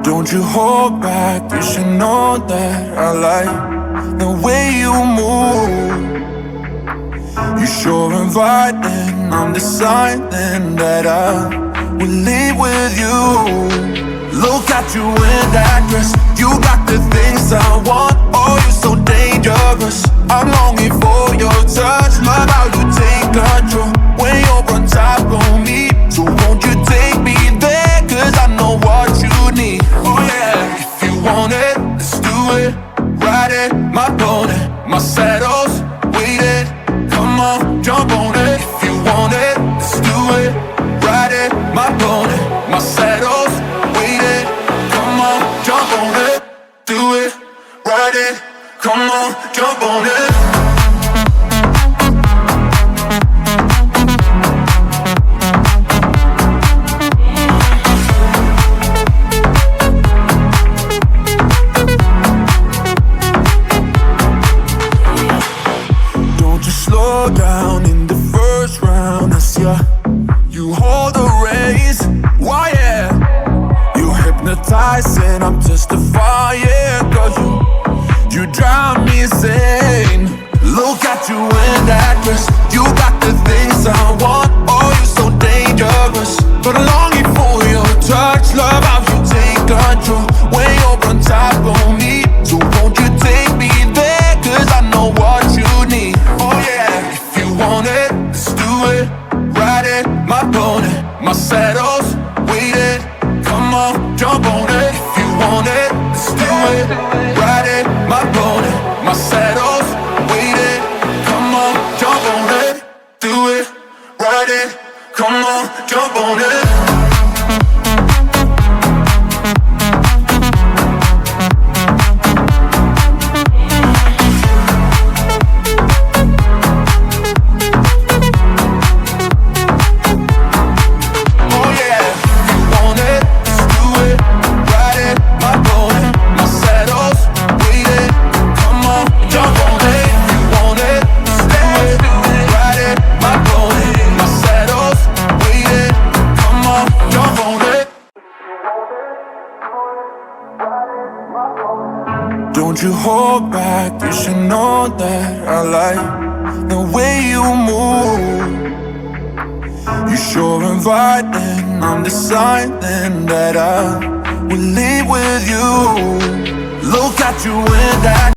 Don't you hold back, you should know that I like the way you move. You're sure inviting, I'm deciding that I will leave with you. Look at you in that dress, you got the things I want. Oh, you're so dangerous, I'm longing for your touch. Love how you take control when you're on top of me. So won't you take me there, cause I know what you need. Oh yeah, if you want it, let's do it. Ride it, my pony, my saddle's waiting. Come on, jump on it. If you want it, let's do it. Ride it, my pony, my saddle's waiting. Come on, jump on it. Do it, ride it. Come on, jump on it. Slow down in the first round, as you hold the reins. Why yeah, you hypnotizing, I'm testifying. Cause you drive me insane. Look at you in that dress, you got the things I want. Oh, you're so dangerous, but I'm longing for your touch. Love how you take control when you're on top of me. So won't you take me there, cause I know what you need. Oh yeah, if you want it, let's do it. Ride it, my pony, my saddle's waiting. Come on, jump on it. If you want it, let's do it. Ride it, my pony, my saddle's waiting. Come on, jump on it. Do it, ride it. Come on, jump on it. Don't you hold back, you should know that I like the way you move. You're sure inviting, I'm deciding that I will leave with you. Look at you in that